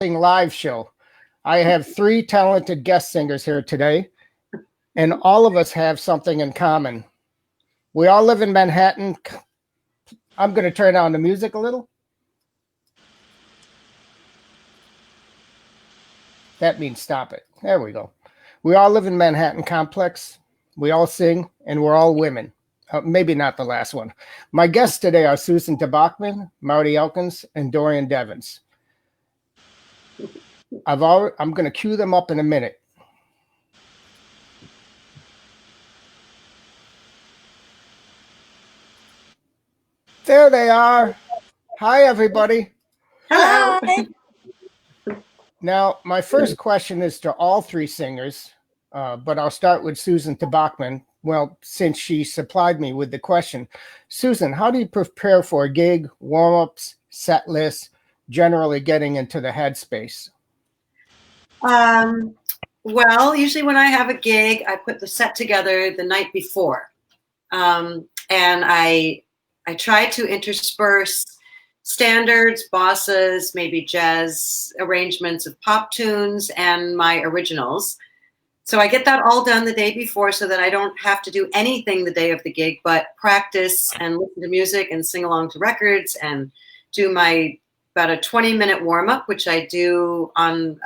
live show. I have three talented guest singers here today, and all of us have something in common. We all live in Manhattan. I'm going to turn down the music a little. That means stop it. There we go. We all live in Manhattan complex. We all sing, and we're all women. Maybe not the last one. My guests today are Susan Tobocman, Marty Elkins, and Dorian Devins. I'm going to cue them up in a minute. There they are. Hi, everybody. Hello. Hi. Now, my first question is to all three singers, but I'll start with Susan Tobocman. Well, since she supplied me with the question. Susan, how do you prepare for a gig, warm-ups, set lists, generally getting into the headspace? Well, usually when I have a gig, I put the set together the night before. And I try to intersperse standards, bosses, maybe jazz arrangements of pop tunes and my originals. So I get that all done the day before so that I don't have to do anything the day of the gig, but practice and listen to music and sing along to records and do my about a 20-minute warm-up, which I do on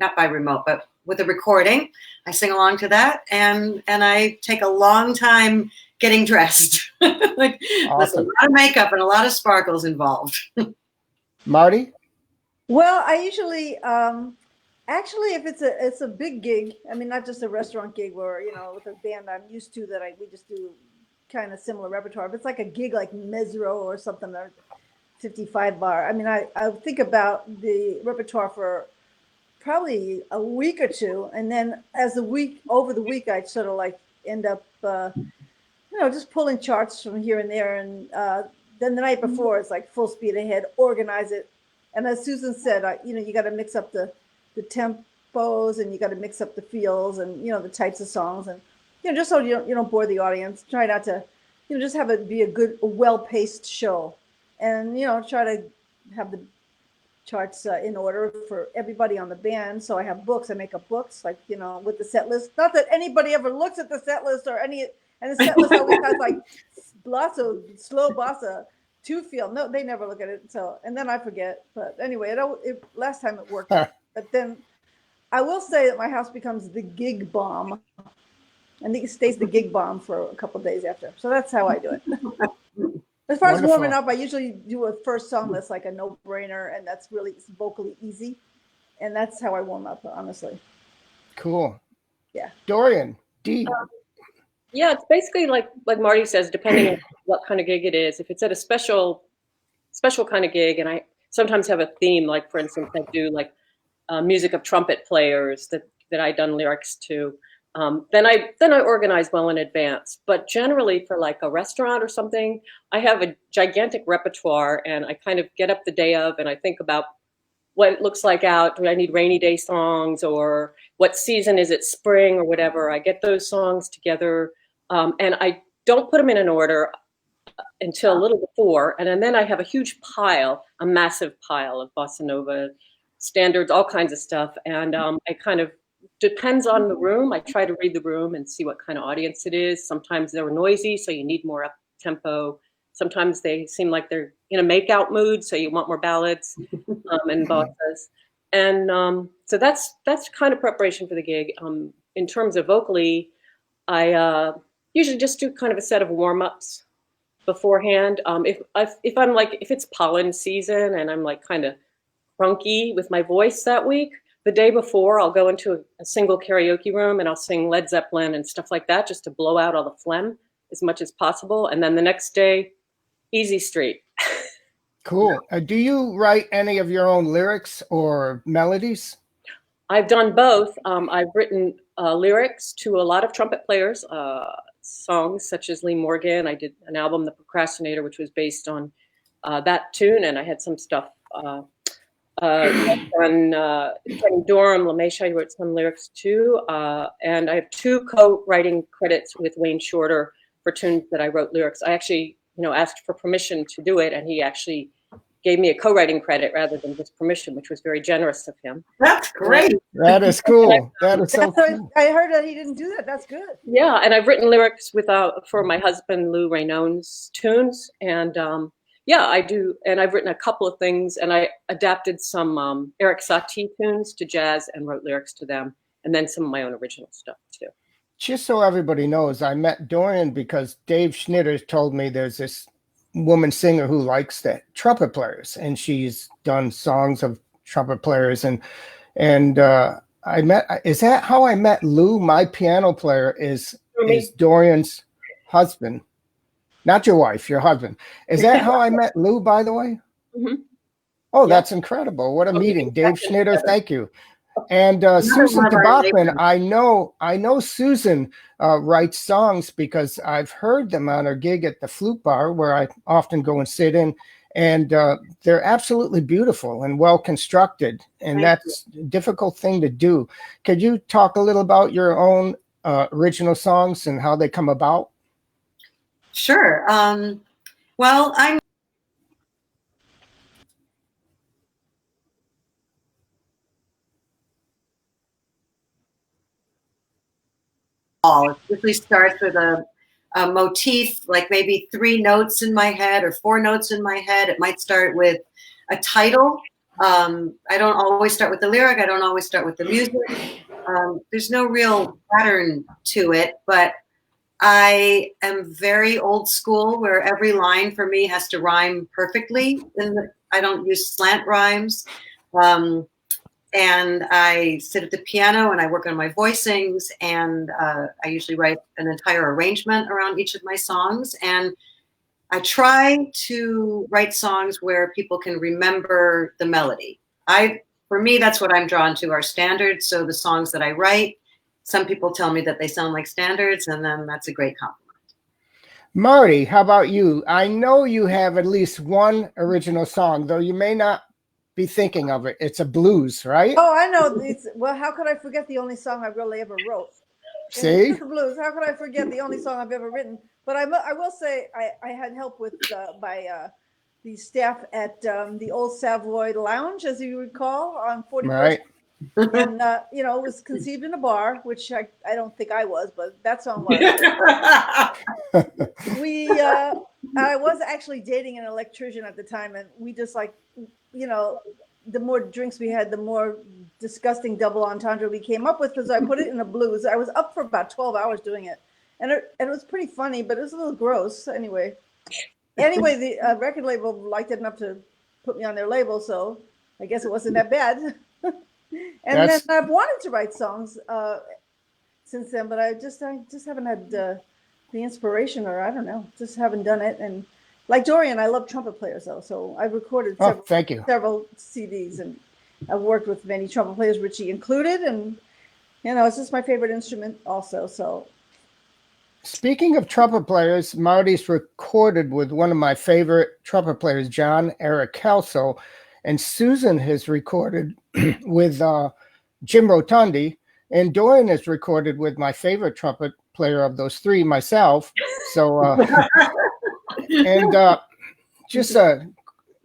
not by remote, but with a recording. I sing along to that, and I take a long time getting dressed. Like, Awesome. There's a lot of makeup and a lot of sparkles involved. Marty? Well, I usually, actually, if it's a big gig, I mean, not just a restaurant gig where, with a band I'm used to we just do kind of similar repertoire. If it's like a gig like Mesro or something, or 55 bar, I mean, I think about the repertoire for probably a week or two. And then over the week, I'd sort of like end up, just pulling charts from here and there. And then the night before, it's like full speed ahead, organize it. And as Susan said, you got to mix up the tempos, and you got to mix up the feels, and the types of songs, and just so you don't bore the audience. Try not to just have it be a well-paced show, and try to have the charts in order for everybody on the band. So I have books. I make up books, like with the set list. Not that anybody ever looks at the set list or any, and the set list always has like slow bossa 2 feel. No, they never look at it. So, and then I forget. But anyway, last time it worked. But then I will say that my house becomes the gig bomb, and it stays the gig bomb for a couple of days after. So that's how I do it. As far as warming up, I usually do a first song that's like a no-brainer, and that's really vocally easy. And that's how I warm up, honestly. Cool. Yeah. Dorian, D. Yeah, it's basically like Marty says, depending on what kind of gig it is. If it's at a special kind of gig, and I sometimes have a theme, like for instance, I do like music of trumpet players that I done lyrics to. Then I organize well in advance. But generally for like a restaurant or something, I have a gigantic repertoire, and I kind of get up the day of and I think about what it looks like out. Do I need rainy day songs, or what season is it, spring or whatever? I get those songs together, and I don't put them in an order until a little before. And then I have a massive pile of bossa nova standards, all kinds of stuff. And I kind of, depends on the room. I try to read the room and see what kind of audience it is. Sometimes they're noisy, so you need more up tempo. Sometimes they seem like they're in a make-out mood, so you want more ballads and bossas. And so that's kind of preparation for the gig. In terms of vocally, I usually just do kind of a set of warm-ups beforehand. If it's pollen season and I'm like kind of crunky with my voice that week, the day before I'll go into a single karaoke room and I'll sing Led Zeppelin and stuff like that, just to blow out all the phlegm as much as possible. And then the next day, easy street. Cool. Do you write any of your own lyrics or melodies? I've done both. I've written lyrics to a lot of trumpet players, songs such as Lee Morgan. I did an album, The Procrastinator, which was based on that tune, and I had some stuff on Kenny Dorham, LeMaisha, I wrote some lyrics too. And I have 2 co-writing credits with Wayne Shorter for tunes that I wrote lyrics. I actually, asked for permission to do it, and he actually gave me a co-writing credit rather than just permission, which was very generous of him. That's great. That is cool. That is so cool. I heard that he didn't do that. That's good. Yeah, and I've written lyrics for my husband Lou Raynone's tunes, and yeah, I do. And I've written a couple of things, and I adapted some Eric Satie tunes to jazz and wrote lyrics to them, and then some of my own original stuff too. Just so everybody knows, I met Dorian because Dave Schnitter told me there's this woman singer who likes the trumpet players, and she's done songs of trumpet players, and I met. Is that how I met Lou? My piano player is Dorian's husband, not your wife, your husband. Is that how I met Lou? By the way. Mm-hmm. Oh, yeah. That's incredible! What a meeting, Dave Schnitter. Thank you. And Susan Tobocman, I know Susan writes songs because I've heard them on her gig at the Flute Bar, where I often go and sit in, and they're absolutely beautiful and well constructed, and that's a difficult thing to do. Could you talk a little about your own original songs and how they come about? Sure. Well, I'm It usually starts with a motif, like maybe 3 notes in my head or 4 notes in my head. It might start with a title. I don't always start with the lyric. I don't always start with the music. There's no real pattern to it, but I am very old school where every line for me has to rhyme perfectly. I don't use slant rhymes. And I sit at the piano and I work on my voicings, and I usually write an entire arrangement around each of my songs. And I try to write songs where people can remember the melody. For me, that's what I'm drawn to, are standards. So the songs that I write, some people tell me that they sound like standards, and then that's a great compliment. Marty, how about you? I know you have at least one original song, though you may not be thinking of it. It's a blues, right? Oh, I know. Well, how could I forget the only song I really ever wrote? See? It's the blues. How could I forget the only song I've ever written? But I will say I had help with by the staff at the Old Savoy Lounge, as you recall, on 41st. Right. And, it was conceived in a bar, which I don't think I was, but that song was. I was actually dating an electrician at the time, and we just the more drinks we had, the more disgusting double entendre we came up with, because I put it in a blues. I was up for about 12 hours doing it. And it was pretty funny, but it was a little gross anyway. The record label liked it enough to put me on their label, so I guess it wasn't that bad. Then I've wanted to write songs since then, but I just haven't had the inspiration, or I don't know, just haven't done it. And like Dorian, I love trumpet players though, so I've recorded several CDs, and I've worked with many trumpet players, Richie included, and it's just my favorite instrument also. So, speaking of trumpet players, Marty's recorded with one of my favorite trumpet players, John Eric Kelso, and Susan has recorded with Jim Rotundi, and Dorian has recorded with my favorite trumpet player of those 3, myself. So, and just a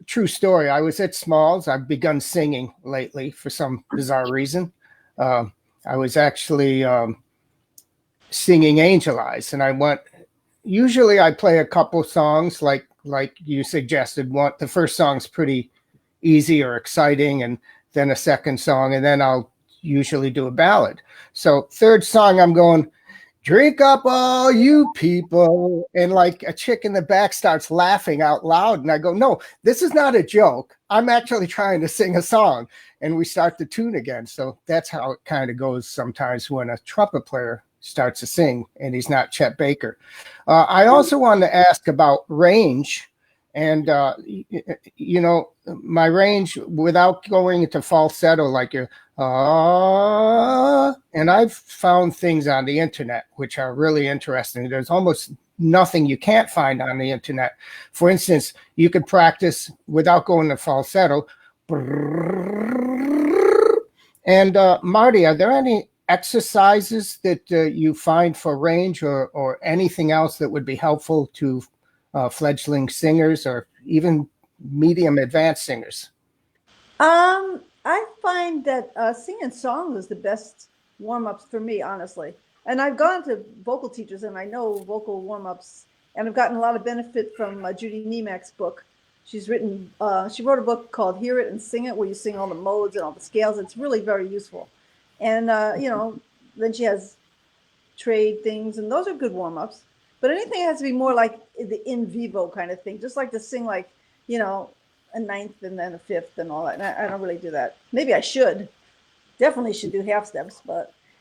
true story. I was at Smalls. I've begun singing lately for some bizarre reason. I was actually singing Angel Eyes, and I went. Usually, I play a couple songs, like you suggested. The first song's pretty easy or exciting, and then a second song, and then I'll usually do a ballad. So third song, I'm going, drink up all you people, and like a chick in the back starts laughing out loud, and I go, no, this is not a joke. I'm actually trying to sing a song, and we start the tune again. So that's how it kind of goes sometimes when a trumpet player starts to sing and he's not Chet Baker. I also wanted to ask about range. And, my range without going into falsetto, like and I've found things on the internet which are really interesting. There's almost nothing you can't find on the internet. For instance, you could practice without going to falsetto. And Marty, are there any exercises that you find for range or anything else that would be helpful to fledgling singers, or even medium advanced singers? I find that singing songs is the best warm-ups for me, honestly. And I've gone to vocal teachers and I know vocal warm-ups, and I've gotten a lot of benefit from Judy Nemac's book. She wrote a book called Hear It and Sing It, where you sing all the modes and all the scales. It's really very useful. And, then she has trade things, and those are good warm-ups. But anything has to be more like the in vivo kind of thing, just like to sing like, a ninth and then a fifth and all that. And I don't really do that. Maybe I should. Definitely should do half steps.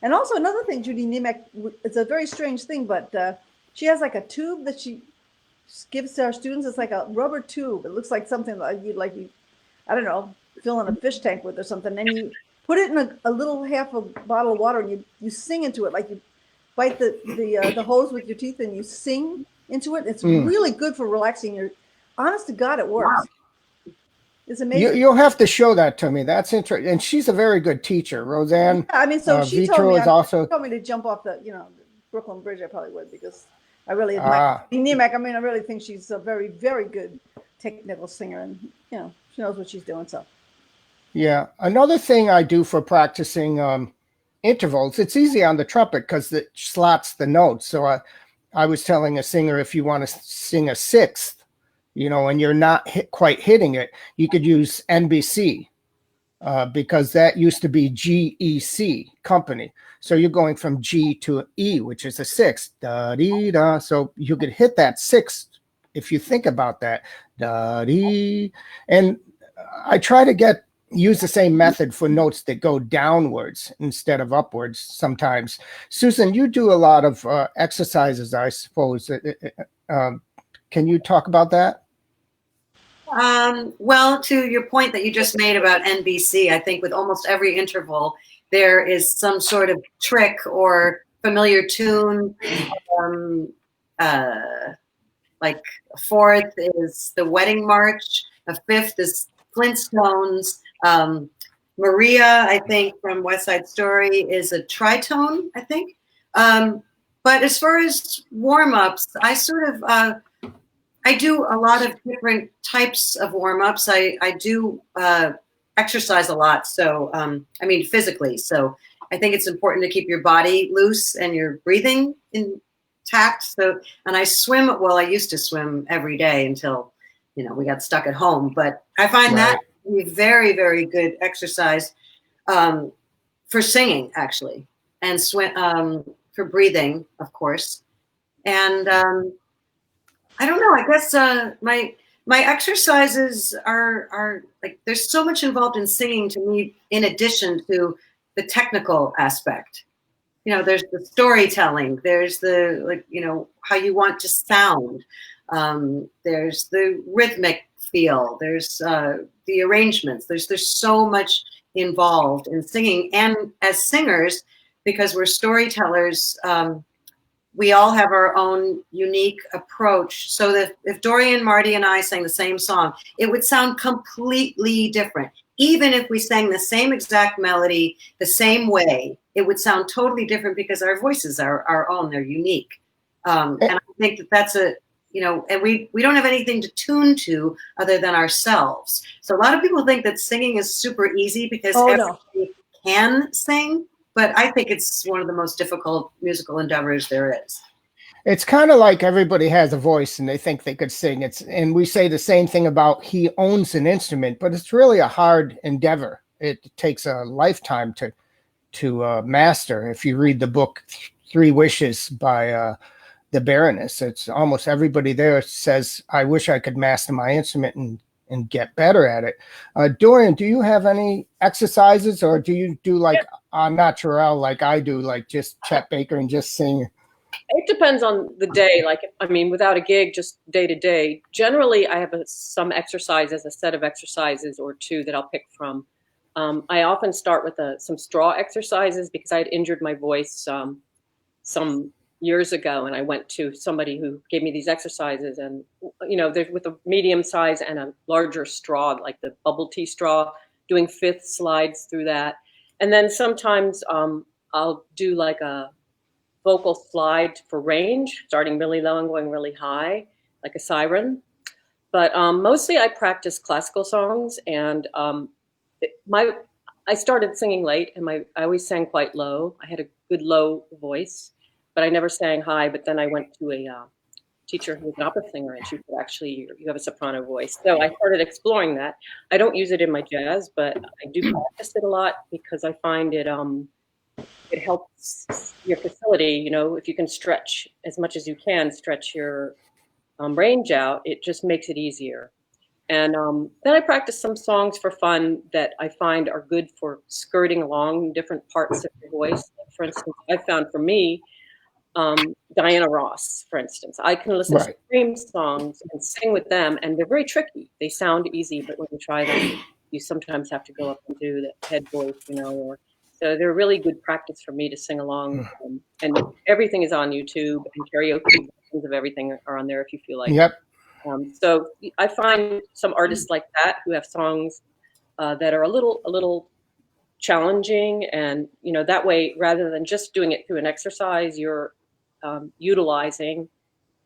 And also another thing, Judy Nemack, it's a very strange thing, but she has like a tube that she gives to our students. It's like a rubber tube. It looks like something that you I don't know, fill in a fish tank with or something. And you put it in a little half a bottle of water, and you sing into it. Like you bite the hose with your teeth and you sing into it. It's really good for relaxing your. Honest to God, it works. Wow. It's amazing. You'll have to show that to me. That's interesting. And she's a very good teacher, Roseanne. Yeah, I mean, so she Vitro told me to jump off the Brooklyn Bridge. I probably would, because I really admire Nemack. I mean, I really think she's a very, very good technical singer, and she knows what she's doing. So. Yeah. Another thing I do for practicing intervals, it's easy on the trumpet because it slots the notes. So I was telling a singer, if you want to sing a sixth, and you're not quite hitting it, you could use NBC because that used to be GEC company. So you're going from G to E, which is a sixth. Da dee da. So you could hit that sixth if you think about that. Da dee. And I try to use the same method for notes that go downwards instead of upwards sometimes. Susan, you do a lot of exercises, I suppose. Can you talk about that? Well, to your point that you just made about NBC, I think with almost every interval, there is some sort of trick or familiar tune. Like a fourth is the Wedding March. A fifth is Flintstones. Maria, I think, from West Side Story is a tritone, I think. But as far as warm-ups, I do a lot of different types of warm-ups. I do exercise a lot, so physically. So I think it's important to keep your body loose and your breathing intact. So, and I swim. Well, I used to swim every day until we got stuck at home. But I find that to be very, very good exercise for singing, actually, and swim for breathing, of course, and. I don't know. I guess my exercises are like, there's so much involved in singing to me, in addition to the technical aspect. There's the storytelling. There's the how you want to sound. There's the rhythmic feel. There's the arrangements. There's so much involved in singing, and as singers, because we're storytellers. We all have our own unique approach, so that if Dorian, Marty, and I sang the same song, it would sound completely different. Even if we sang the same exact melody the same way, it would sound totally different because our voices are our own. They're unique. And I think that's and we don't have anything to tune to other than ourselves. So a lot of people think that singing is super easy because everybody can sing. But I think it's one of the most difficult musical endeavors there is. It's kind of like everybody has a voice and they think they could sing. And we say the same thing about he owns an instrument, but it's really a hard endeavor. It takes a lifetime to master. If you read the book 3 Wishes by the Baroness, it's almost everybody there says, I wish I could master my instrument and get better at it. Dorian, do you have any exercises, or do you do like natural like I do, like just Chet Baker and just sing? It depends on the day. Without a gig, just day to day. Generally, I have some exercises, a set of exercises or two that I'll pick from. I often start with some straw exercises because I had injured my voice some years ago, and I went to somebody who gave me these exercises, and there's with a medium size and a larger straw, like the bubble tea straw, doing fifth slides through that. And then sometimes I'll do like a vocal slide for range, starting really low and going really high, like a siren. But mostly I practice classical songs, and I started singing late, and I always sang quite low. I had a good low voice, but I never sang high. But then I went to a teacher who was an opera singer, and she said, actually, you have a soprano voice. So I started exploring that. I don't use it in my jazz, but I do practice it a lot because I find it helps your facility. You know, if you can stretch as much as you can, stretch your range out, it just makes it easier. And then I practice some songs for fun that I find are good for skirting along different parts of your voice. For instance, I found for me, Diana Ross, for instance. I can listen to scream songs and sing with them, and they're very tricky. They sound easy, but when you try them, you sometimes have to go up and do the head voice, you know. So they're really good practice for me to sing along. And everything is on YouTube, and karaoke versions of everything are on there if you feel like it. So I find some artists like that who have songs that are a little challenging, and you know, that way, rather than just doing it through an exercise, you're utilizing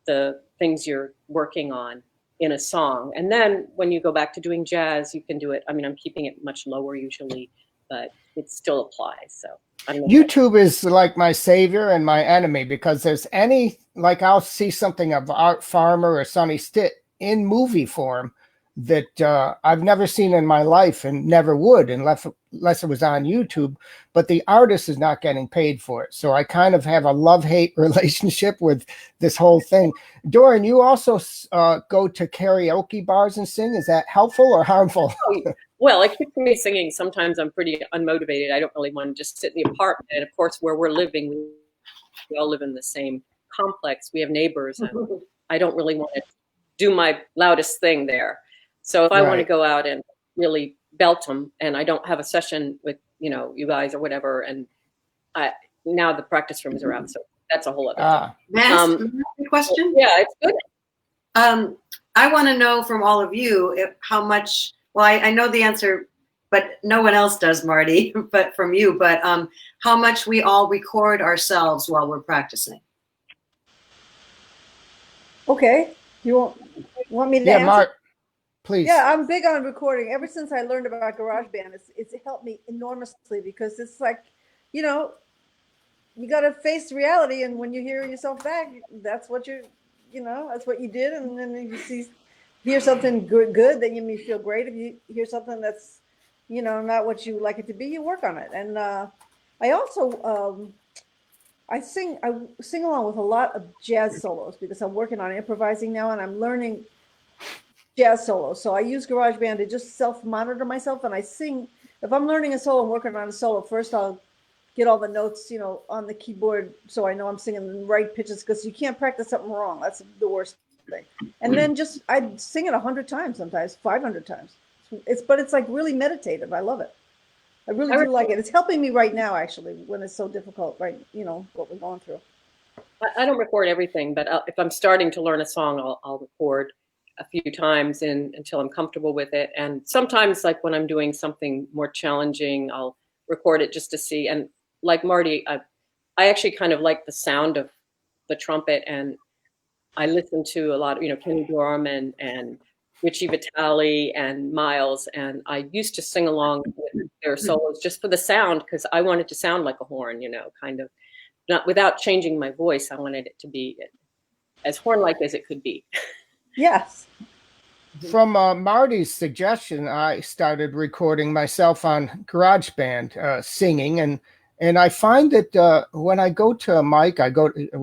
the things you're working on in a song. And then when you go back to doing jazz, you can do it. I mean, I'm keeping it much lower usually, but it still applies. So I don't know. YouTube is like my savior and my enemy, because there's like I'll see something of Art Farmer or Sonny Stitt in movie form that I've never seen in my life and never would unless it was on YouTube, but the artist is not getting paid for it. So I kind of have a love-hate relationship with this whole thing. Dorian, you also go to karaoke bars and sing. Is that helpful or harmful? Well, it keeps me singing. Sometimes I'm pretty unmotivated. I don't really want to just sit in the apartment. And of course, where we're living, we all live in the same complex. We have neighbors, and I don't really want to do my loudest thing there. So if I want to go out and really belt them, and I don't have a session with, you know, you guys or whatever, and now the practice rooms are out, so that's a whole other thing. May I ask a question? Yeah, it's good. I want to know from all of you how much, well, I know the answer, but no one else does, Marty, but from you, but how much we all record ourselves while we're practicing. Okay. You want me to answer? Mark, please. Yeah, I'm big on recording. Ever since I learned about GarageBand, it's helped me enormously, because it's like, you know, you got to face reality, and when you hear yourself back, that's what that's what you did, and then you hear something good, then you may feel great. If you hear something that's, you know, not what you like it to be, you work on it. And I also I sing along with a lot of jazz solos, because I'm working on improvising now, and I'm learning jazz solos. So I use GarageBand to just self-monitor myself, and I sing. If I'm learning a solo and working on a solo, first I'll get all the notes, you know, on the keyboard, so I know I'm singing the right pitches, because you can't practice something wrong. That's the worst thing. And then I'd sing it 100 times, sometimes 500 times. But it's like really meditative. I love it. I really do like it. It's helping me right now, actually, when it's so difficult, right? You know, what we're going through. I don't record everything, but if I'm starting to learn a song, I'll record a few times until I'm comfortable with it. And sometimes, like when I'm doing something more challenging, I'll record it just to see. And like Marty, I actually kind of like the sound of the trumpet, and I listen to a lot of, you know, Kenny Dorham and Richie Vitale and Miles, and I used to sing along with their solos just for the sound, because I wanted to sound like a horn, you know, kind of, not without changing my voice. I wanted it to be as horn-like as it could be. Yes. From Marty's suggestion, I started recording myself on GarageBand, singing, and I find that when I go to a mic,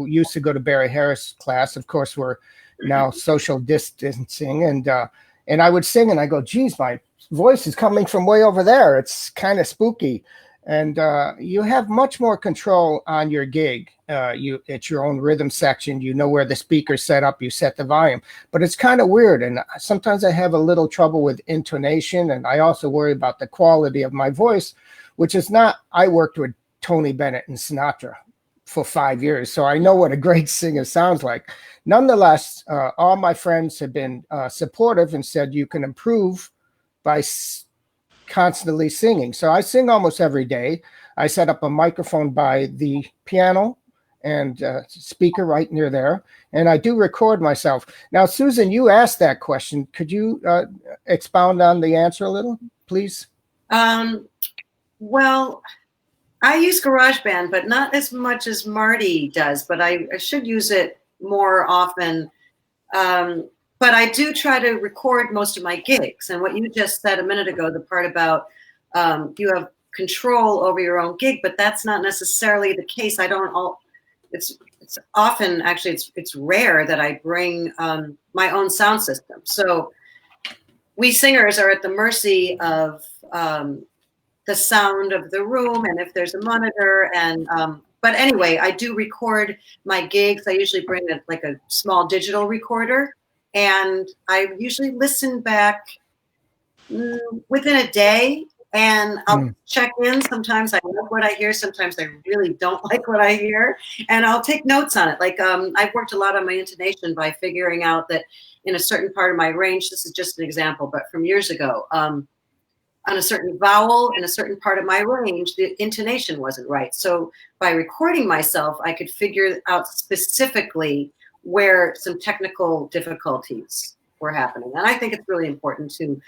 used to go to Barry Harris class. Of course, we're now social distancing, and I would sing, and I go, geez, my voice is coming from way over there. It's kind of spooky. And you have much more control on your gig. It's your own rhythm section. You know where the speaker's set up. You set the volume. But it's kind of weird, and sometimes I have a little trouble with intonation, and I also worry about the quality of my voice, which is not. I worked with Tony Bennett and Sinatra for 5 years, so I know what a great singer sounds like. Nonetheless, all my friends have been supportive and said you can improve by constantly singing. So I sing almost every day. I set up a microphone by the piano, and speaker right near there. And I do record myself. Now, Susan, you asked that question. Could you expound on the answer a little, please? Well, I use GarageBand, but not as much as Marty does, but I should use it more often. But I do try to record most of my gigs. And what you just said a minute ago, the part about you have control over your own gig, but that's not necessarily the case. It's often, actually, it's rare that I bring my own sound system. So we singers are at the mercy of the sound of the room, and if there's a monitor, and but anyway, I do record my gigs. I usually bring like a small digital recorder, and I usually listen back within a day, and I'll check in. Sometimes I like what I hear, sometimes I really don't like what I hear, and I'll take notes on it. Like I've worked a lot on my intonation by figuring out that in a certain part of my range, this is just an example, but from years ago, on a certain vowel in a certain part of my range, the intonation wasn't right. So by recording myself, I could figure out specifically where some technical difficulties were happening. And I think it's really important to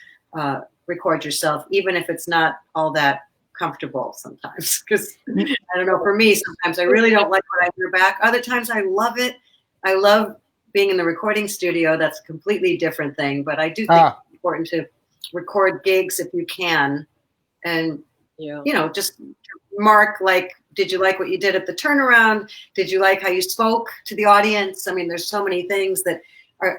record yourself, even if it's not all that comfortable sometimes. Because I don't know, for me, sometimes I really don't like what I hear back. Other times I love it. I love being in the recording studio. That's a completely different thing. But I do think it's important to record gigs if you can, and just mark, like, did you like what you did at the turnaround? Did you like how you spoke to the audience? I mean, there's so many things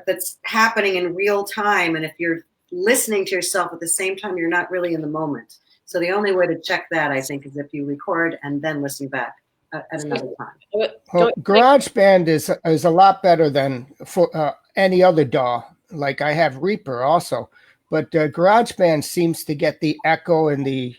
that's happening in real time, and if you're listening to yourself at the same time, you're not really in the moment. So the only way to check that, I think, is if you record and then listen back at another time. Well, GarageBand is a lot better than for any other DAW. Like I have Reaper also. But GarageBand seems to get the echo and the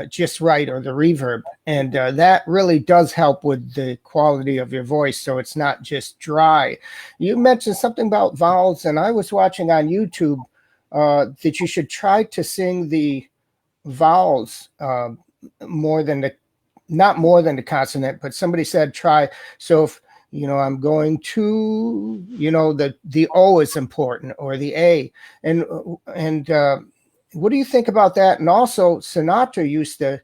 just right, or the reverb. And that really does help with the quality of your voice, so it's not just dry. You mentioned something about vowels, and I was watching on YouTube that you should try to sing the vowels not more than the consonant, but somebody said try. So if I'm going to, the O is important, or the A. And what do you think about that? And also Sinatra used to,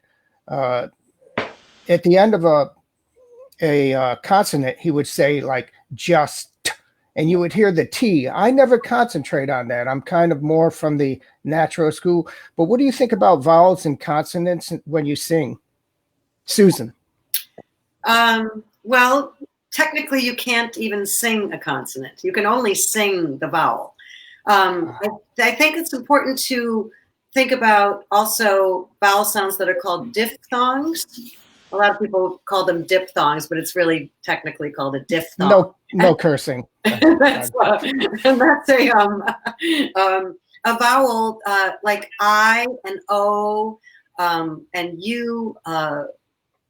at the end of a consonant, he would say like just, and you would hear the T. I never concentrate on that. I'm kind of more from the natural school. But what do you think about vowels and consonants when you sing, Susan? Well, technically, you can't even sing a consonant. You can only sing the vowel. I think it's important to think about also vowel sounds that are called diphthongs. A lot of people call them diphthongs, but it's really technically called a diphthong. No cursing. That's a vowel like I and O and U.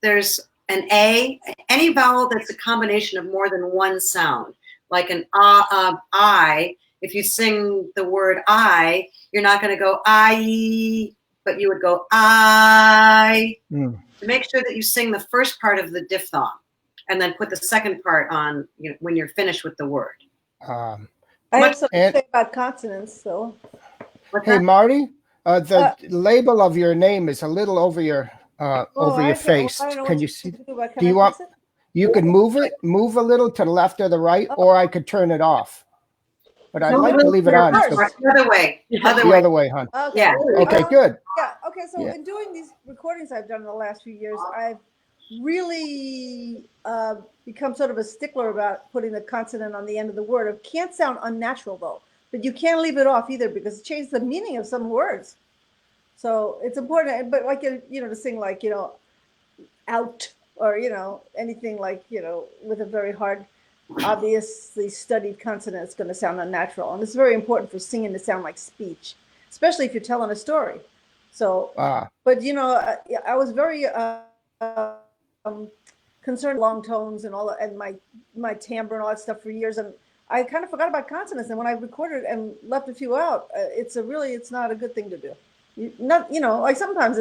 There's an A, any vowel that's a combination of more than one sound, like an I. If you sing the word I, you're not going to go I, but you would go I. To make sure that you sing the first part of the diphthong, and then put the second part on when you're finished with the word. I have something to say about consonants, so. Hey, Marty, the label of your name is a little over your your face. Can you see? Do you want? You could move a little to the left or the right, or I could turn it off. But I'd like to leave it on. The other way. The other way, hon. Okay. Yeah. Okay, good. Yeah. Okay. So in doing these recordings I've done in the last few years, I've really become sort of a stickler about putting the consonant on the end of the word. It can't sound unnatural though, but you can't leave it off either because it changes the meaning of some words. So it's important, but like, to sing like, out, or, anything like, with a very hard, obviously studied consonant, it's going to sound unnatural. And it's very important for singing to sound like speech, especially if you're telling a story. So, but, I was very concerned long tones and all that, and my timbre and all that stuff for years. And I kind of forgot about consonants. And when I recorded and left a few out, it's not a good thing to do. Like sometimes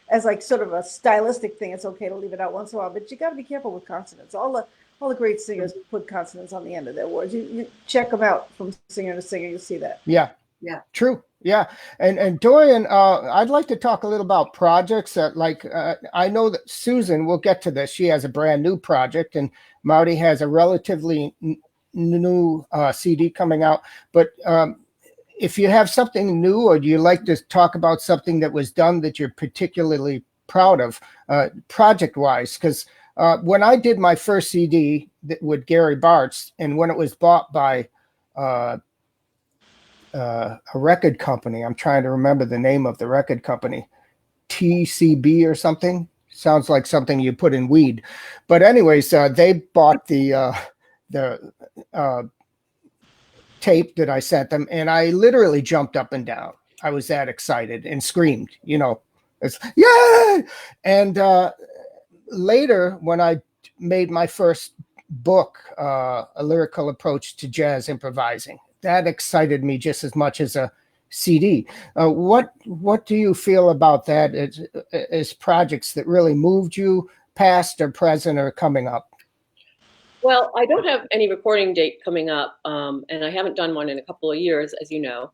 as like sort of a stylistic thing, it's okay to leave it out once in a while, but you got to be careful with consonants. All all the great singers put consonants on the end of their words. You check them out from singer to singer, you'll see that. Yeah. Yeah. True. Yeah. And Dorian, I'd like to talk a little about projects that I know that Susan, we'll get to this. She has a brand new project and Marty has a relatively new CD coming out. But if you have something new, or do you like to talk about something that was done that you're particularly proud of project wise? Because when I did my first CD with Gary Bartz, and when it was bought by a record company, I'm trying to remember the name of the record company, TCB or something. Sounds like something you put in weed. But anyways, they bought the tape that I sent them, and I literally jumped up and down. I was that excited and screamed, it's yeah. And later, when I made my first book, A Lyrical Approach to Jazz Improvising, that excited me just as much as a CD. What do you feel about that as projects that really moved you, past or present or coming up? Well, I don't have any recording date coming up, and I haven't done one in a couple of years, as you know.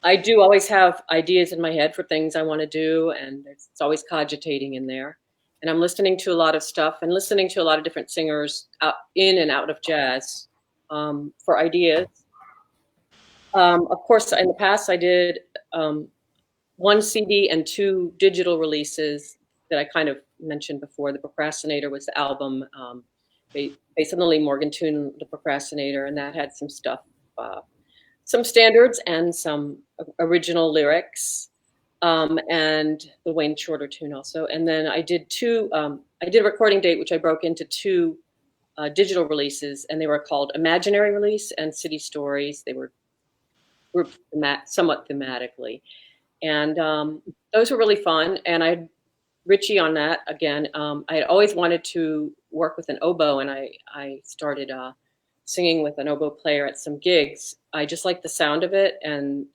I do always have ideas in my head for things I want to do, and it's always cogitating in there. And I'm listening to a lot of stuff and listening to a lot of different singers out in and out of jazz for ideas. Of course, in the past, I did one CD and 2 digital releases that I kind of mentioned before. The Procrastinator was the album based on the Lee Morgan tune, The Procrastinator, and that had some stuff, some standards and some original lyrics, and the Wayne Shorter tune also. And then I did I did a recording date, which I broke into 2 digital releases, and they were called Imaginary Release and City Stories. They were grouped somewhat thematically. And those were really fun. And I had Richie on that again. I had always wanted to work with an oboe, and I started singing with an oboe player at some gigs. I just like the sound of it, and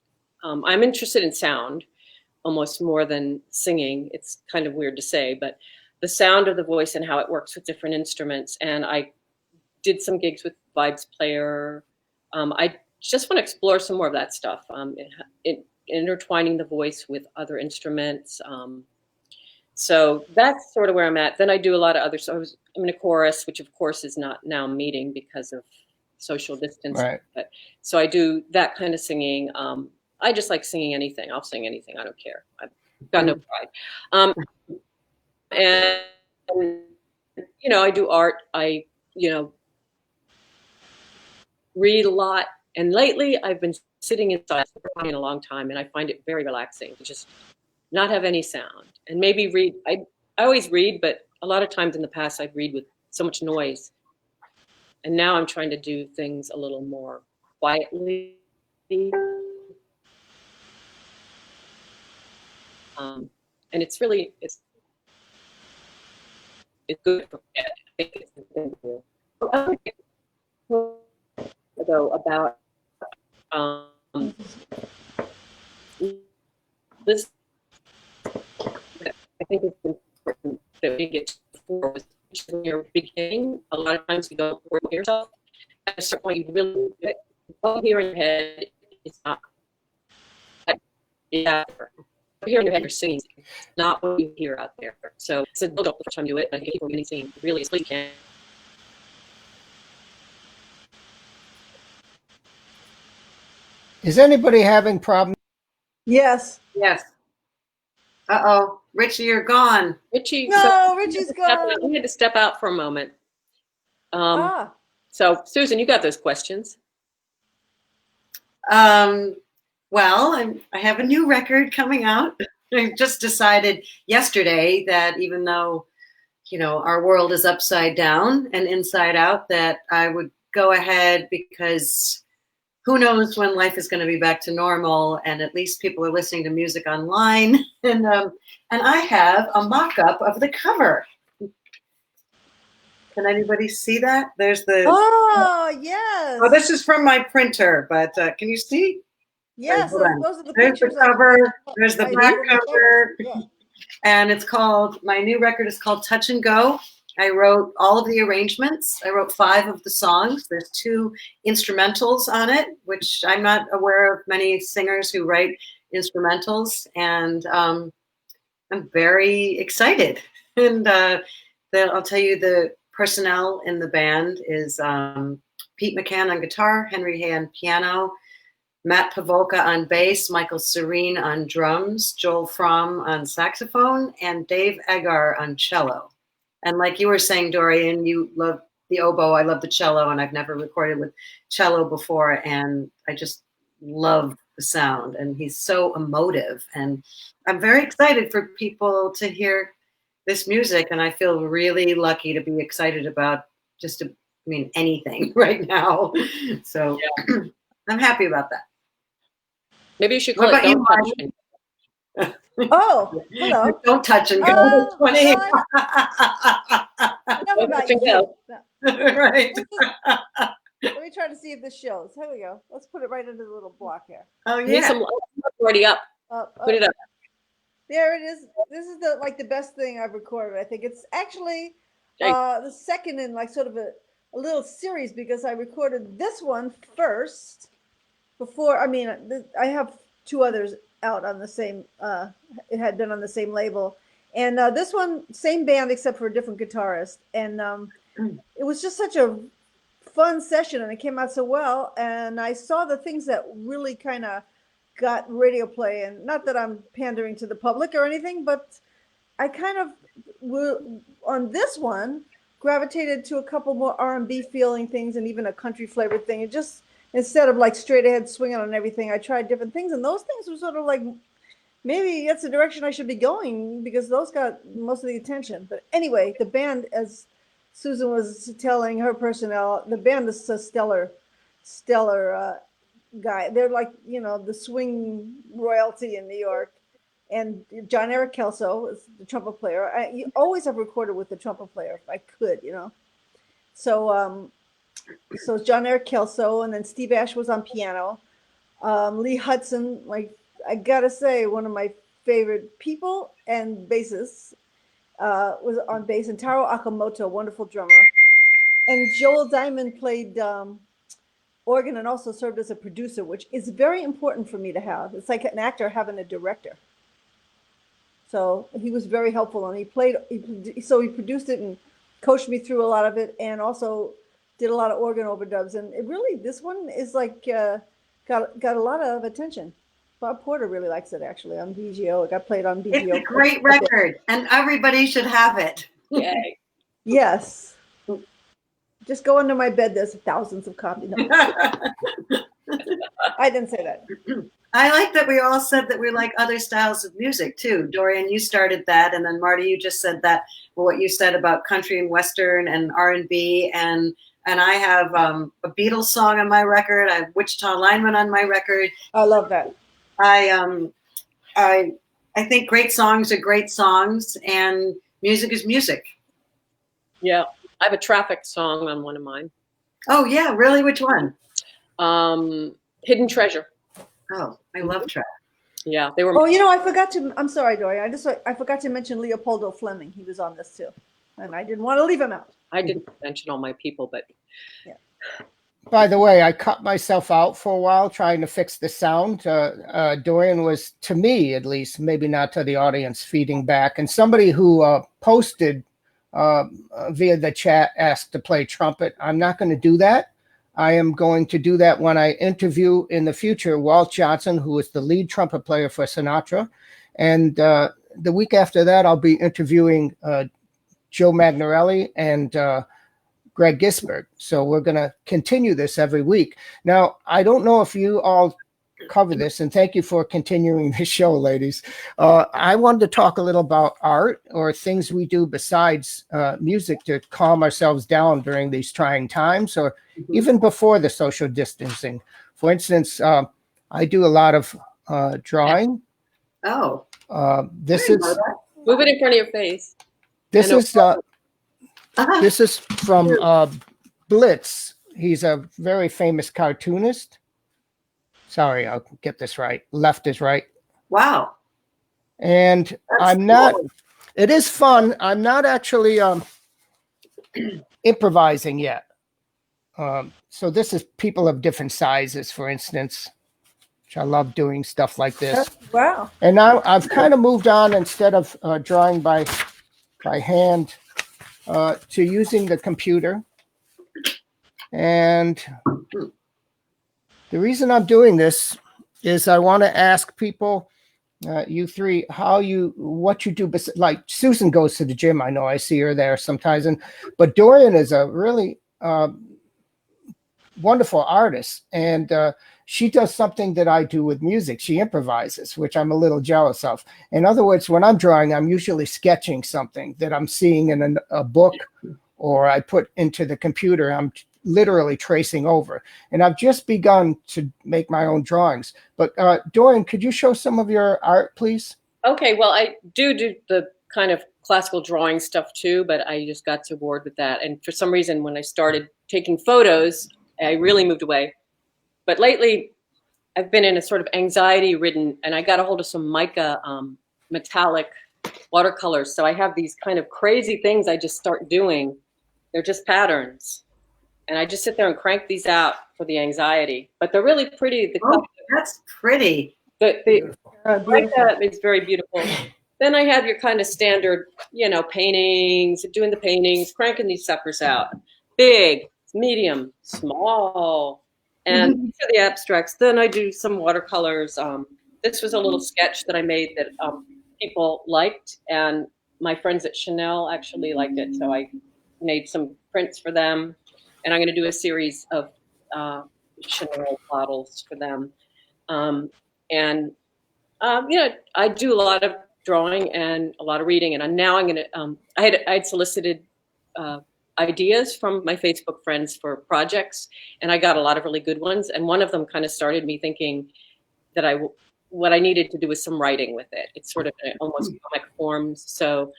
I'm interested in sound almost more than singing. It's kind of weird to say, but the sound of the voice and how it works with different instruments. And I did some gigs with Vibes Player. I just want to explore some more of that stuff, intertwining the voice with other instruments. So that's sort of where I'm at. Then I do a lot of other, I'm in a chorus, which of course is not now meeting because of social distance. Right. But, so I do that kind of singing. I just like singing anything. I'll sing anything. I don't care. I've got no pride. And, I do art. I, read a lot. And lately I've been sitting inside for a long time, and I find it very relaxing to just not have any sound and maybe read. I always read, but a lot of times in the past I'd read with so much noise. And now I'm trying to do things a little more quietly. And it's really, it's good for about this. I think it's important that we get to when you're beginning. A lot of times you don't work with yourself. At a certain point, you really do it. What you hear in your head is not. Yeah, here in your head, you're singing. It's not what you hear out there. So it's a build up the first time you do it. I think people really sing really as you can. Is anybody having problems? Yes. Yes. Uh-oh. Richie, you're gone. Richie. No, Richie's gone. We had to step out for a moment. So Susan, you got those questions. Well, I have a new record coming out. I just decided yesterday that even though, our world is upside down and inside out, that I would go ahead, because who knows when life is going to be back to normal, and at least people are listening to music online. And I have a mock-up of the cover. Can anybody see that? There's the. Oh, yes. Oh, this is from my printer, but can you see? Yes, those are the There's pictures. the cover. There's the back cover. Yeah. And my new record is called Touch and Go. I wrote all of the arrangements. I wrote 5 of the songs. There's 2 instrumentals on it, which I'm not aware of many singers who write instrumentals. And I'm very excited. And I'll tell you, the personnel in the band is Pete McCann on guitar, Henry Hay on piano, Matt Pavoka on bass, Michael Serene on drums, Joel Fromm on saxophone, and Dave Agar on cello. And like you were saying, Dorian, you love the oboe. I love the cello, and I've never recorded with cello before. And I just love the sound. And he's so emotive. And I'm very excited for people to hear this music. And I feel really lucky to be excited about anything right now. So yeah. I'm happy about that. Maybe you should call it Don't Touch Me. Oh, hello. Don't touch and go. That's funny. Enough about you. Right. Let me try to see if this shows. Here we go. Let's put it right into the little block here. Oh, yeah. Need some already up. Put it up. There it is. This is the best thing I've recorded. I think it's actually the second in sort of a little series, because I recorded this one first before. I have 2 others out on the same. It had been on the same label, and this one, same band except for a different guitarist, and it was just such a fun session, and it came out so well. And I saw the things that really kind of got radio play, and not that I'm pandering to the public or anything, but I kind of on this one gravitated to a couple more R&B feeling things, and even a country flavored thing. It just, instead of straight ahead swinging on everything, I tried different things, and those things were sort of maybe that's the direction I should be going, because those got most of the attention. But anyway, the band, as Susan was telling her personnel, the band is a stellar guy. They're the swing royalty in New York. And John Eric Kelso is the trumpet player. I always have recorded with the trumpet player if I could, So it's John Eric Kelso, and then Steve Ash was on piano. Lee Hudson, I gotta say, one of my favorite people and bassists, was on bass, and Taro Akamoto, wonderful drummer. And Joel Diamond played organ and also served as a producer, which is very important for me to have. It's like an actor having a director. So he was very helpful, and he produced it and coached me through a lot of it, and also did a lot of organ overdubs. And it really, this one is got a lot of attention. Bob Porter really likes it, actually, on BGO. It got played on BGO. It's a great record, and everybody should have it. Yay. Yes. Just go under my bed. There's thousands of copies. No. I didn't say that. I like that we all said that we like other styles of music too. Dorian, you started that, and then Marty, you just said that. Well, what you said about country and western and R&B, and I have a Beatles song on my record. I have Wichita Lineman on my record. I love that. I think great songs are great songs, and music is music. Yeah, I have a Traffic song on one of mine. Oh yeah, really? Which one? Hidden Treasure. Oh, I love Traffic. Yeah, they were. Oh, I forgot to. I'm sorry, Dorian. I forgot to mention Leopoldo Fleming. He was on this too, and I didn't want to leave him out. I didn't mention all my people, but yeah. By the way, I cut myself out for a while trying to fix the sound. Dorian was, to me at least, maybe not to the audience, feeding back. And somebody who posted via the chat asked to play trumpet. I'm not going to do that. I am going to do that when I interview in the future Walt Johnson, who is the lead trumpet player for Sinatra. And the week after that, I'll be interviewing Joe Magnarelli and Greg Gisbert. So we're going to continue this every week. Now, I don't know if you all cover this, and thank you for continuing the show, ladies. I wanted to talk a little about art or things we do besides music to calm ourselves down during these trying times, or even before the social distancing. For instance, I do a lot of drawing. Oh. This is move it in front of your face. This is from Blitz. He's a very famous cartoonist. Sorry, I'll get this right. Left is right. Wow. And I'm not, it is fun. I'm not actually improvising yet. So this is people of different sizes, for instance, which I love doing stuff like this. Wow. And now I've kind of moved on, instead of drawing by hand, to using the computer. And the reason I'm doing this is I want to ask people, you three, what you do. Like Susan goes to the gym. I know I see her there sometimes. But Dorian is a really wonderful artist. And she does something that I do with music. She improvises, which I'm a little jealous of. In other words, when I'm drawing, I'm usually sketching something that I'm seeing in a book, or I put into the computer. I'm literally tracing over. And I've just begun to make my own drawings. But Dorian, could you show some of your art, please? Okay, well, I do the kind of classical drawing stuff too, but I just got so bored with that. And for some reason, when I started taking photos, I really moved away. But lately, I've been in a sort of anxiety-ridden, and I got a hold of some mica metallic watercolors. So I have these kind of crazy things I just start doing. They're just patterns. And I just sit there and crank these out for the anxiety. But they're really pretty. That's pretty. The mica is very beautiful. Then I have your kind of standard, paintings, doing the paintings, cranking these suckers out. Big, medium, small. And these are the abstracts. Then I do some watercolors. This was a little sketch that I made that people liked. And my friends at Chanel actually liked it. So I made some prints for them. And I'm going to do a series of Chanel bottles for them. I do a lot of drawing and a lot of reading. And now I'm going to, I'd solicited ideas from my Facebook friends for projects, and I got a lot of really good ones. And one of them kind of started me thinking that what I needed to do was some writing with it. It's sort of almost comic forms. So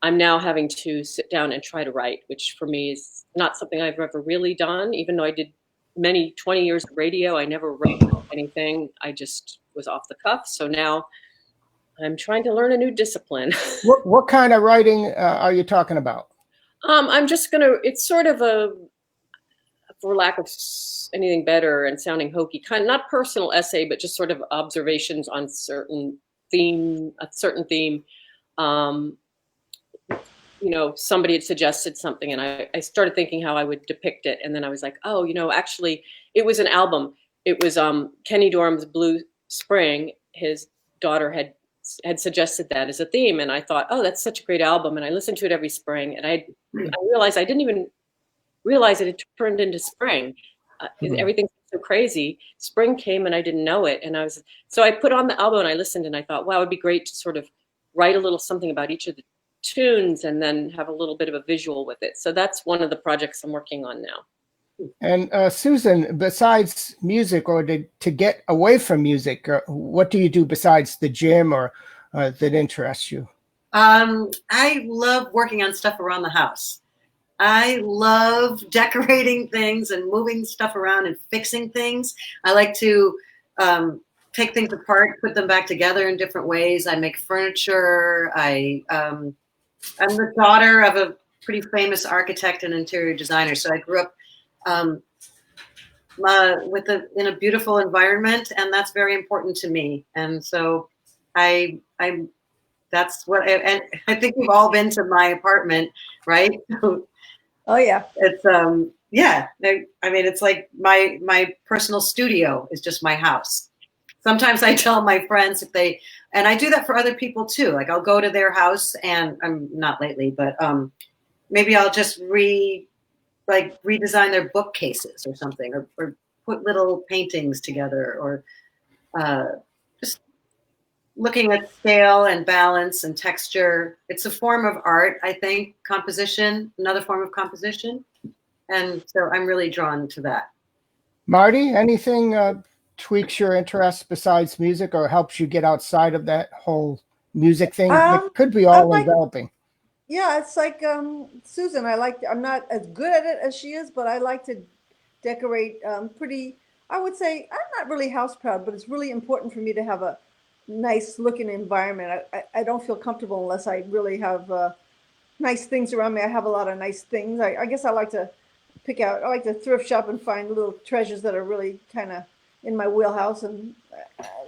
I'm now having to sit down and try to write, which for me is not something I've ever really done. Even though I did 20 years of radio, I never wrote anything. I just was off the cuff. So now I'm trying to learn a new discipline. What kind of writing are you talking about? I'm just it's sort of for lack of anything better and sounding hokey, kind of not personal essay, but just sort of observations on a certain theme. Somebody had suggested something, and I started thinking how I would depict it. And then I was like, actually it was an album. It was Kenny Dorham's Blue Spring. His daughter had suggested that as a theme. And I thought, that's such a great album. And I listened to it every spring. And I realized I didn't even realize it had turned into spring. Everything's so crazy. Spring came and I didn't know it. And so I put on the album and I listened and I thought, wow, it'd be great to sort of write a little something about each of the tunes and then have a little bit of a visual with it. So that's one of the projects I'm working on now. And Susan, besides music, or to get away from music, what do you do besides the gym, or that interests you? I love working on stuff around the house. I love decorating things and moving stuff around and fixing things. I like to take things apart, put them back together in different ways. I make furniture. I'm the daughter of a pretty famous architect and interior designer. So I grew up in a beautiful environment, and that's very important to me. And so that's what, and I think we've all been to my apartment, right? Oh yeah. It's yeah. I mean, it's like my personal studio is just my house. Sometimes I tell my friends and I do that for other people too. Like I'll go to their house, and I'm not lately, but maybe I'll just redesign their bookcases or something, or put little paintings together, or just looking at scale and balance and texture. It's a form of art, I think, another form of composition. And so I'm really drawn to that. Marty, anything tweaks your interest besides music, or helps you get outside of that whole music thing? It could be all enveloping. Yeah, it's like Susan. I'm not as good at it as she is, but I like to decorate I would say I'm not really house proud, but it's really important for me to have a nice looking environment. I don't feel comfortable unless I really have nice things around me. I have a lot of nice things. I guess I like to I like to thrift shop and find little treasures that are really kind of in my wheelhouse and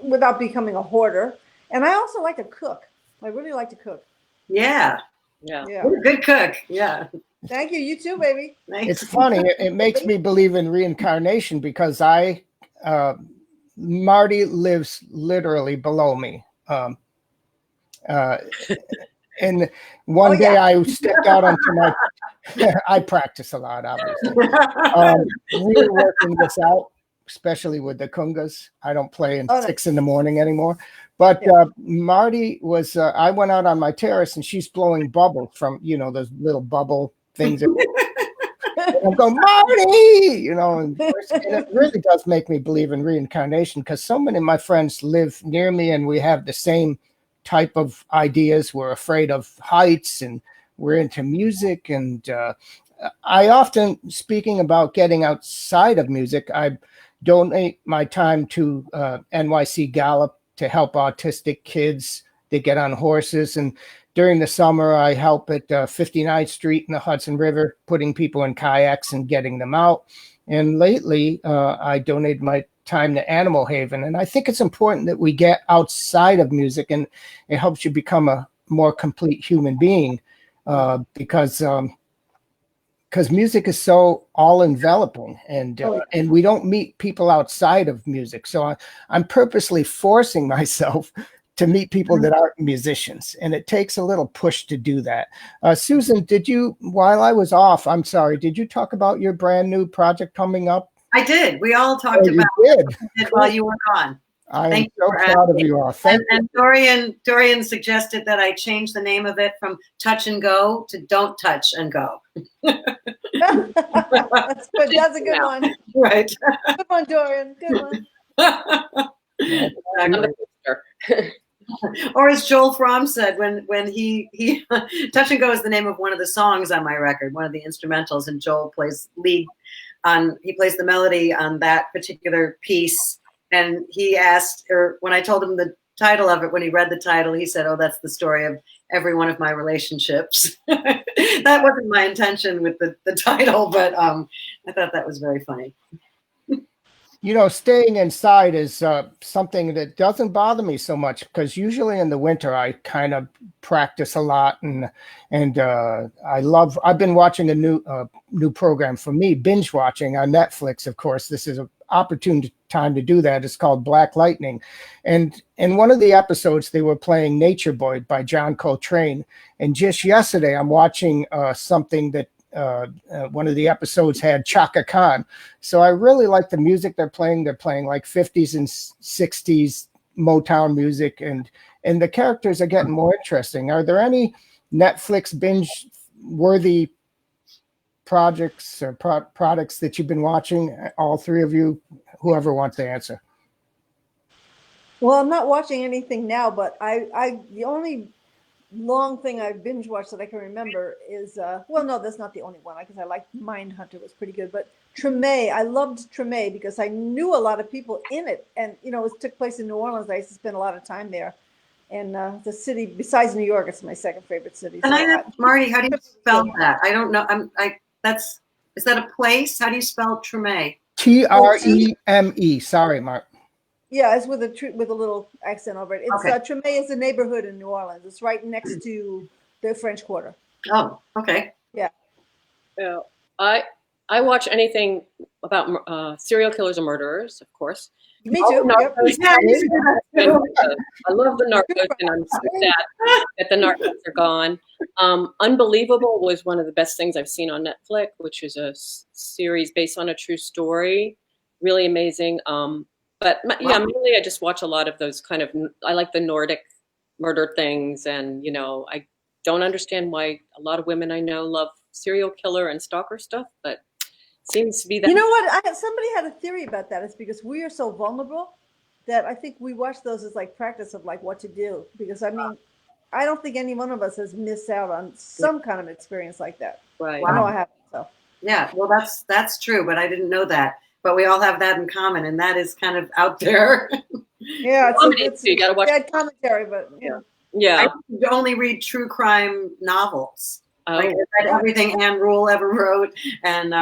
without becoming a hoarder. And I also like to cook. I really like to cook. Yeah. Yeah. You're a good cook. Yeah. Thank you. You too, baby. Thanks. It's funny. It makes me believe in reincarnation because Marty lives literally below me. And one day I stepped out onto my, I practice a lot, obviously. We were working this out, especially with the congas. I don't play in 6 a.m. anymore. But Marty was, I went out on my terrace and she's blowing bubbles from, those little bubble things. I'm going, Marty, and it really does make me believe in reincarnation because so many of my friends live near me and we have the same type of ideas. We're afraid of heights and we're into music. And I often, speaking about getting outside of music, I donate my time to NYC Gallup to help autistic kids that get on horses. And during the summer, I help at 59th Street in the Hudson River, putting people in kayaks and getting them out. And lately, I donated my time to Animal Haven. And I think it's important that we get outside of music and it helps you become a more complete human being because music is so all enveloping and we don't meet people outside of music. So I'm purposely forcing myself to meet people that aren't musicians. And it takes a little push to do that. Susan, while I was off, I'm sorry, did you talk about your brand new project coming up? I did. We all talked about it while you were gone. I am so proud of you all. And Dorian suggested that I change the name of it from Touch and Go to Don't Touch and Go. That's good. That's a good one. Right. Good one, Dorian. Good one. Or as Joel Fromm said, when he Touch and Go is the name of one of the songs on my record, one of the instrumentals, and Joel plays lead he plays the melody on that particular piece. And he asked, or when I told him the title of it, when he read the title, he said, "Oh, that's the story of every one of my relationships." That wasn't my intention with the title, but I thought that was very funny. Staying inside is something that doesn't bother me so much because usually in the winter I kind of practice a lot and I've been watching a new program for me, binge watching on Netflix. Of course, this is an opportune time to do that. It's called Black Lightning. And in one of the episodes, they were playing Nature Boy by John Coltrane. And just yesterday, I'm watching something that one of the episodes had Chaka Khan. So I really like the music they're playing. They're playing like 50s and 60s Motown music, and the characters are getting more interesting. Are there any Netflix binge worthy projects or products that you've been watching? All three of you, whoever wants to answer. Well, I'm not watching anything now, but I the only long thing I've binge watched that I can remember is well, no, that's not the only one because I liked Mindhunter, it was pretty good. But Treme, I loved Treme because I knew a lot of people in it, and it took place in New Orleans. I used to spend a lot of time there, and the city besides New York, it's my second favorite city. And Marty, how do you spell that? I don't know. Is that a place? How do you spell Treme? Treme. Sorry, Mark. Yeah, it's with a little accent over it. It's Treme is a neighborhood in New Orleans. It's right next to the French Quarter. Oh, okay. Yeah. Yeah. I watch anything about serial killers and murderers, of course. Me too. Narcos. I love the Narcos, and I'm so sad that the Narcos are gone. Unbelievable was one of the best things I've seen on Netflix, which is a series based on a true story. Really amazing. But mainly I just watch a lot of those kind of, I like the Nordic murder things. And, I don't understand why a lot of women I know love serial killer and stalker stuff, but it seems to be that. You know what? Somebody had a theory about that. It's because we are so vulnerable that I think we watch those as like practice of like what to do. Because I don't think any one of us has missed out on some kind of experience like that. Right. I know I haven't. So. Yeah, well, that's true, but I didn't know that. But we all have that in common, and that is kind of out there. Yeah, it's you gotta watch bad commentary, but yeah. I only read true crime novels. Like I read everything Anne Rule ever wrote, and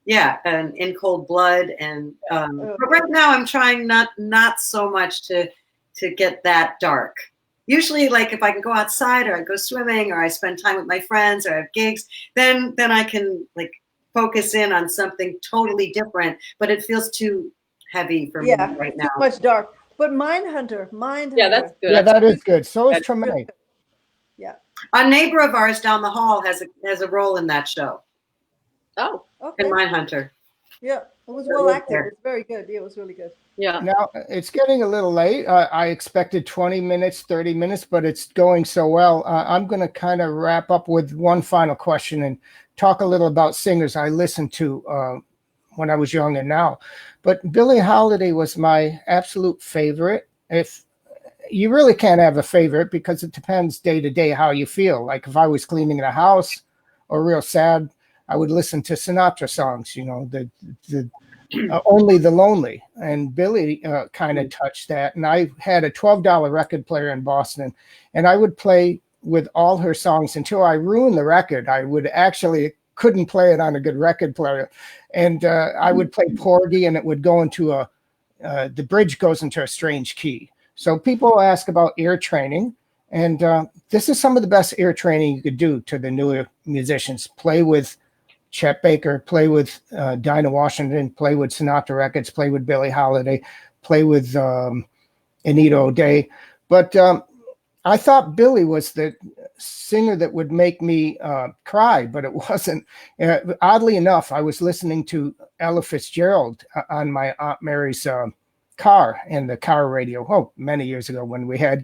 and In Cold Blood, and but right now I'm trying not so much to get that dark. Usually, like if I can go outside or I go swimming or I spend time with my friends or I have gigs, then I can like focus in on something totally different. But it feels too heavy for me right now. Too much dark. But Mindhunter. Yeah, that's good. Yeah, that is good. So is Tremaine. Yeah. A neighbor of ours down the hall has a role in that show. Oh, okay. In Mindhunter. Yeah, it was well acted. It was very good. Yeah, it was really good. Yeah. Now, it's getting a little late. I expected 20 minutes, 30 minutes, but it's going so well. I'm going to kind of wrap up with one final question and talk a little about singers I listened to when I was young and now. But Billie Holiday was my absolute favorite. If you really can't have a favorite because it depends day to day how you feel. Like if I was cleaning the house or real sad, I would listen to Sinatra songs, you know, the Only the Lonely. And Billie kind of touched that. And I had a $12 record player in Boston, and I would play with all her songs until I ruined the record. I would actually couldn't play it on a good record player. And I would play Porgy, and it would go into the bridge goes into a strange key. So people ask about ear training. And this is some of the best ear training you could do to the newer musicians. Play with Chet Baker, play with Dinah Washington, play with Sinatra Records, play with Billie Holiday, play with Anita O'Day. But I thought Billie was the singer that would make me cry, but it wasn't. Oddly enough, I was listening to Ella Fitzgerald on my Aunt Mary's car in the car radio, many years ago when we had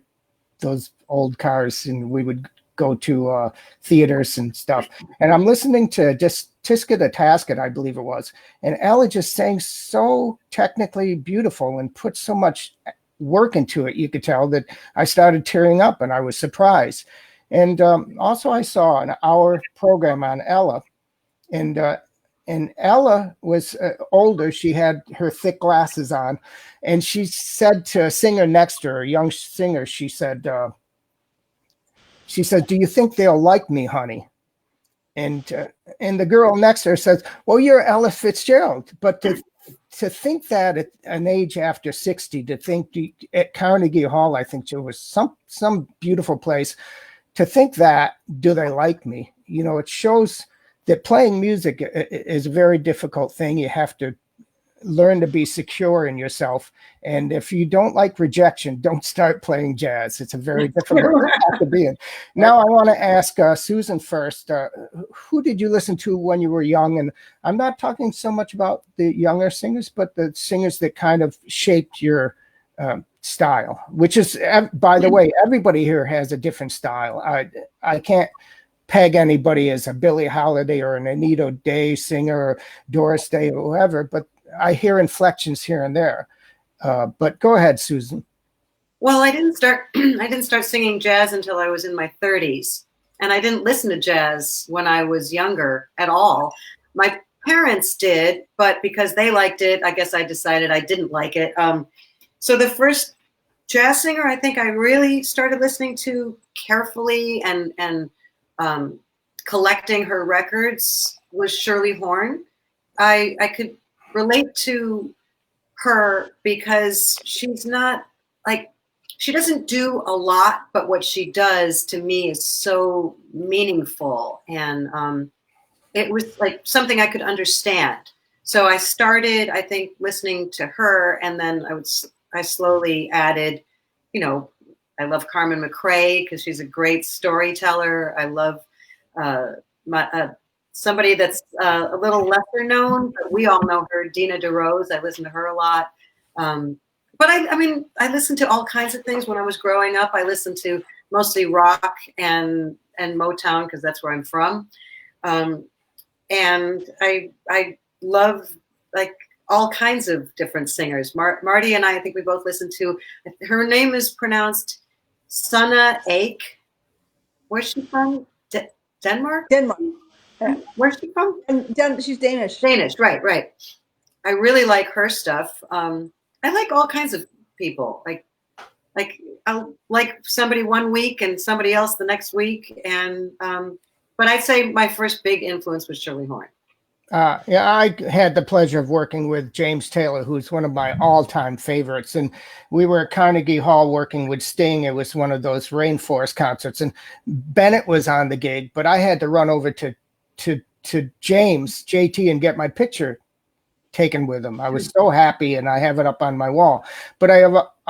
those old cars and we would go to theaters and stuff. And I'm listening to just Tiska the Tasket, I believe it was. And Ella just sang so technically beautiful and put so much work into it. You could tell that I started tearing up and I was surprised. And also I saw an hour program on Ella. And Ella was older. She had her thick glasses on. And she said to a singer next to her, a young singer, she said, do you think they'll like me, honey? And the girl next to her says, well, you're Ella Fitzgerald. But to think that at an age after 60, to think at Carnegie Hall, I think there was some beautiful place, to think that, do they like me? You know, it shows that playing music is a very difficult thing. You have to learn to be secure in yourself. And if you don't like rejection, don't start playing jazz. It's a very difficult path to be in. Now I want to ask Susan first. Who did you listen to when you were young? And I'm not talking so much about the younger singers, but the singers that kind of shaped your style, which is, by the way, everybody here has a different style. I can't peg anybody as a Billie Holiday or an Anita O'Day singer or Doris Day or whoever, but I hear inflections here and there. But go ahead, Susan. Well, I didn't start singing jazz until I was in my 30s. And I didn't listen to jazz when I was younger at all. My parents did, but because they liked it, I guess I decided I didn't like it. So the first jazz singer I think I really started listening to carefully and collecting her records was Shirley Horn. I could relate to her because she's not like, she doesn't do a lot, but what she does to me is so meaningful. And it was like something I could understand. So I started, I think, listening to her, and then I slowly added, you know, I love Carmen McRae because she's a great storyteller. I love somebody that's a little lesser known, but we all know her, Dina DeRose. I listen to her a lot. But I mean, I listened to all kinds of things when I was growing up. I listened to mostly rock and Motown because that's where I'm from. And I love like all kinds of different singers. Marty and I think we both listened to, her name is pronounced Sanna Ake. Where's she from? Denmark? Denmark. Where's she from? She's Danish. Danish, right. I really like her stuff. I like all kinds of people. Like I'll like somebody one week and somebody else the next week. And but but I'd say my first big influence was Shirley Horn. Yeah, I had the pleasure of working with James Taylor, who's one of my all-time favorites. And we were at Carnegie Hall working with Sting. It was one of those rainforest concerts. And Bennett was on the gig, but I had to run over to James, JT, and get my picture taken with him. I was so happy, and I have it up on my wall. But I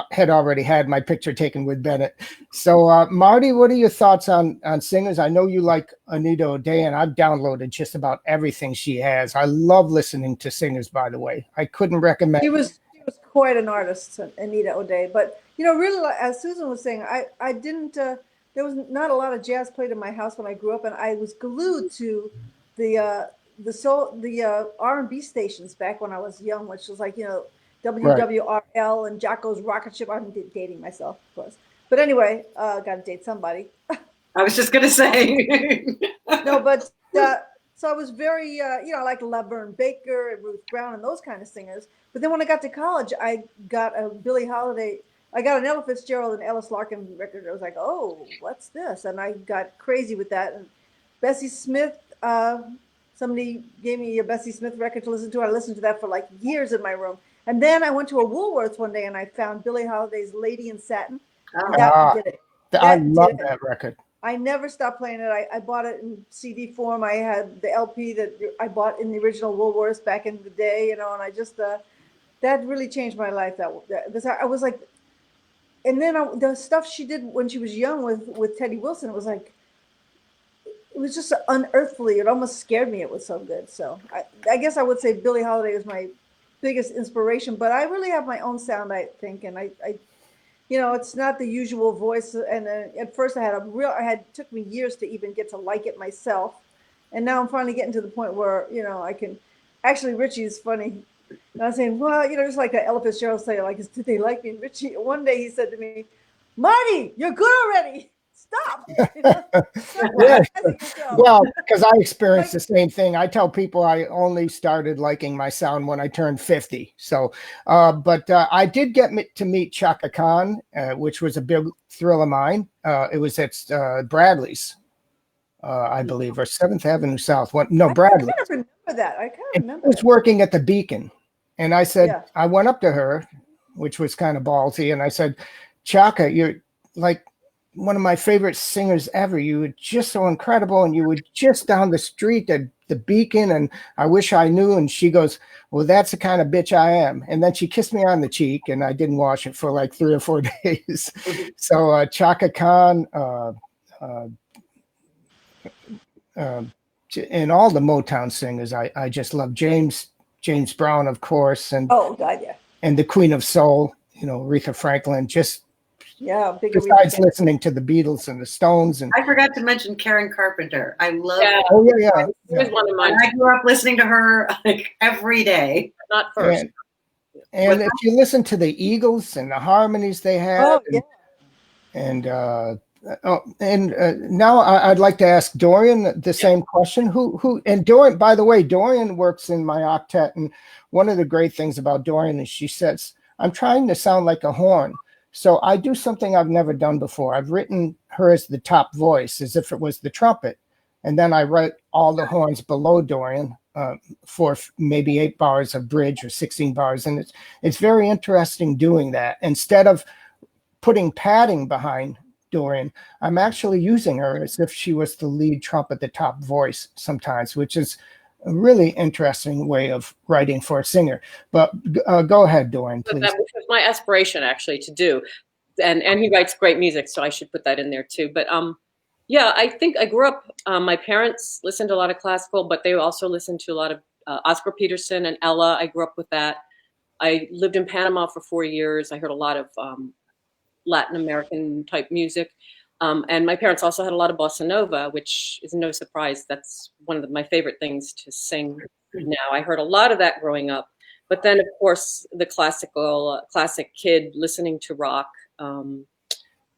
had already had my picture taken with Bennett. So, Marty, what are your thoughts on singers? I know you like Anita O'Day, and I've downloaded just about everything she has. I love listening to singers, by the way. I couldn't recommend. She was quite an artist, Anita O'Day. But, really, as Susan was saying, I didn't, there was not a lot of jazz played in my house when I grew up, and I was glued to the R&B stations back when I was young, which was like, WWRL and Jocko's Rocket Ship. I'm dating myself, of course. But anyway, got to date somebody. I was just going to say. No, but so I was very, like Laverne Baker and Ruth Brown and those kind of singers. But then when I got to college, I got a Billie Holiday. I got an Ella Fitzgerald and Ellis Larkin record. I was like, oh, what's this? And I got crazy with that. And Bessie Smith, somebody gave me a Bessie Smith record to listen to. I listened to that for like years in my room. And then I went to a Woolworths one day and I found Billie Holiday's Lady in Satin. And that did it. I love that record. I never stopped playing it. I bought it in CD form. I had the LP that I bought in the original Woolworths back in the day, and I just, that really changed my life. Because I was like, and then the stuff she did when she was young with Teddy Wilson, it was like, it was just unearthly. It almost scared me. It was so good. So I guess I would say Billie Holiday is my biggest inspiration, but I really have my own sound, I think. And I it's not the usual voice. And at first took me years to even get to like it myself. And now I'm finally getting to the point where, I can actually, Richie's funny. And I was saying, well, just like that Ella Fitzgerald say, like, did they like me? And Richie, one day he said to me, Marty, you're good already. Stop. Yeah. Well, because I experienced the same thing. I tell people I only started liking my sound when I turned 50. So, but I did get to meet Chaka Khan, which was a big thrill of mine. It was at Bradley's, I believe, or 7th Avenue South. Bradley's. I kind of remember that. I kind of remember. I was working at the Beacon, and I said, I went up to her, which was kind of ballsy, and I said, Chaka, you're like one of my favorite singers ever. You were just so incredible, and you were just down the street at the Beacon, and I wish I knew. And she goes, well, that's the kind of bitch I am. And then she kissed me on the cheek, and I didn't wash it for like 3 or 4 days. So Chaka Khan, and all the Motown singers, I just love James Brown, of course, and oh God, yeah, and the Queen of Soul, Aretha Franklin. Just besides listening to the Beatles and the Stones, and I forgot to mention Karen Carpenter. I love. Yeah. Oh yeah. She was one of mine. I grew up listening to her like every day. Not first. And if you listen to the Eagles and the harmonies they had, now I'd like to ask Dorian the same question. Who and Dorian, by the way, Dorian works in my octet, and one of the great things about Dorian is she says, I'm trying to sound like a horn. So I do something I've never done before. I've written her as the top voice, as if it was the trumpet. And then I write all the horns below Dorian for maybe 8 bars of bridge or 16 bars. And it's very interesting doing that. Instead of putting padding behind Dorian, I'm actually using her as if she was the lead trumpet, the top voice sometimes, which is a really interesting way of writing for a singer. But go ahead, Dorian, please. That was my aspiration, actually, to do. And he writes great music, so I should put that in there too. But I think I grew up, my parents listened to a lot of classical, but they also listened to a lot of Oscar Peterson and Ella. I grew up with that. I lived in Panama for 4 years. I heard a lot of Latin American type music. And my parents also had a lot of bossa nova, which is no surprise. That's one of my favorite things to sing now. I heard a lot of that growing up. But then, of course, the classic kid listening to rock.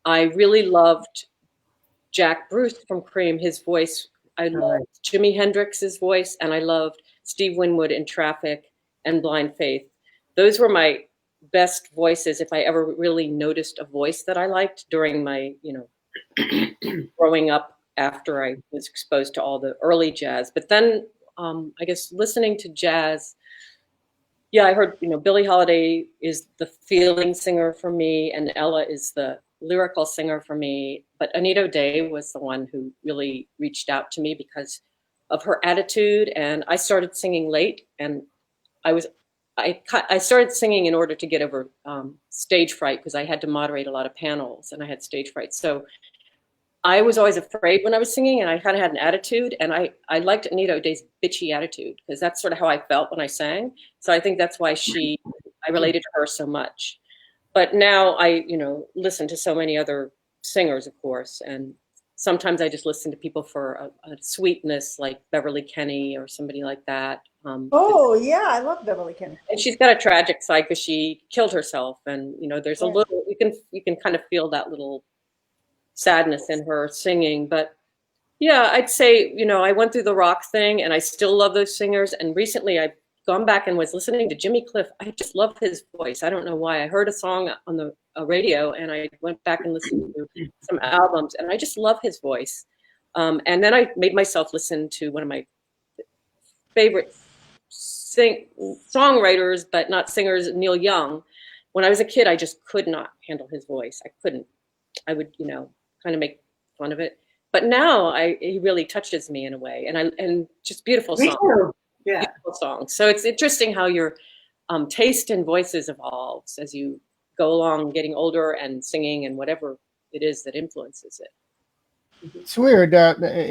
I really loved Jack Bruce from Cream, his voice. I loved Jimi Hendrix's voice, and I loved Steve Winwood in Traffic and Blind Faith. Those were my best voices if I ever really noticed a voice that I liked during my, growing up after I was exposed to all the early jazz. But then I guess listening to jazz, yeah, I heard, Billie Holiday is the feeling singer for me, and Ella is the lyrical singer for me. But Anita O'Day was the one who really reached out to me because of her attitude. And I started singing late, and I started singing in order to get over stage fright, because I had to moderate a lot of panels and I had stage fright. So I was always afraid when I was singing, and I kind of had an attitude, and I liked Anita O'Day's bitchy attitude, because that's sort of how I felt when I sang. So I think that's why I related to her so much. But now I, listen to so many other singers, of course, and sometimes I just listen to people for a sweetness, like Beverly Kenny or somebody like that. Oh yeah, I love Beverly Kenny. And she's got a tragic side because she killed herself, and there's a little, you can kind of feel that little sadness in her singing. But yeah, I'd say, I went through the rock thing, and I still love those singers. And recently I've gone back and was listening to Jimmy Cliff. I just love his voice. I don't know why. I heard a song on the radio, and I went back and listened to some albums, and I just love his voice. And then I made myself listen to one of my favorite songwriters, but not singers, Neil Young. When I was a kid, I just could not handle his voice. I couldn't. I would, kind of make fun of it. But now he really touches me in a way, and just beautiful songs. Yeah. Beautiful songs. So it's interesting how your taste in voices evolves as you go along, getting older and singing and whatever it is that influences it. It's weird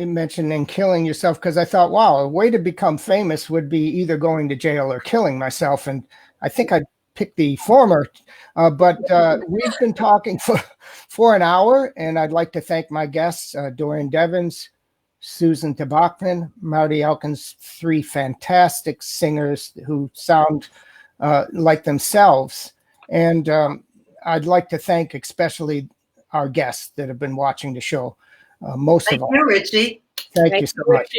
mentioning killing yourself, because I thought, wow, a way to become famous would be either going to jail or killing myself. And I think I'd pick the former. But we've been talking for an hour, and I'd like to thank my guests, Dorian Devins, Susan Tobocman, Marty Elkins, 3 fantastic singers who sound like themselves. And I'd like to thank especially our guests that have been watching the show. Most of all. Thank you, Richie. Thank you so much.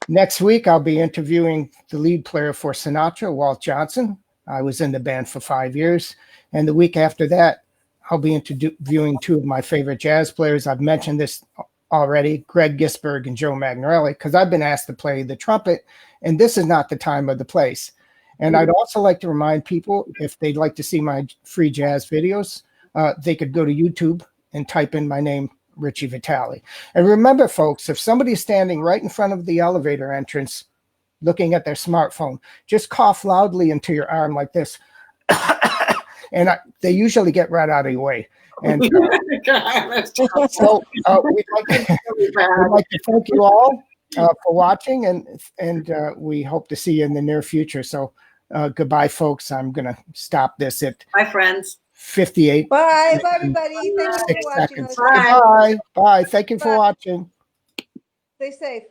Next week, I'll be interviewing the lead player for Sinatra, Walt Johnson. I was in the band for 5 years. And the week after that, I'll be interviewing 2 of my favorite jazz players. I've mentioned this already, Greg Gisberg and Joe Magnarelli, because I've been asked to play the trumpet, and this is not the time or the place. And I'd also like to remind people, if they'd like to see my free jazz videos, they could go to YouTube and type in my name, Richie Vitale. And remember, folks, if somebody's standing right in front of the elevator entrance looking at their smartphone, just cough loudly into your arm like this. And they usually get right out of your way. And so we'd like to thank you all for watching, and we hope to see you in the near future. So goodbye, folks. I'm going to stop this at Bye, friends. 58. Bye, everybody. Thank you for watching. Bye. Bye. Thank you for watching. Stay safe.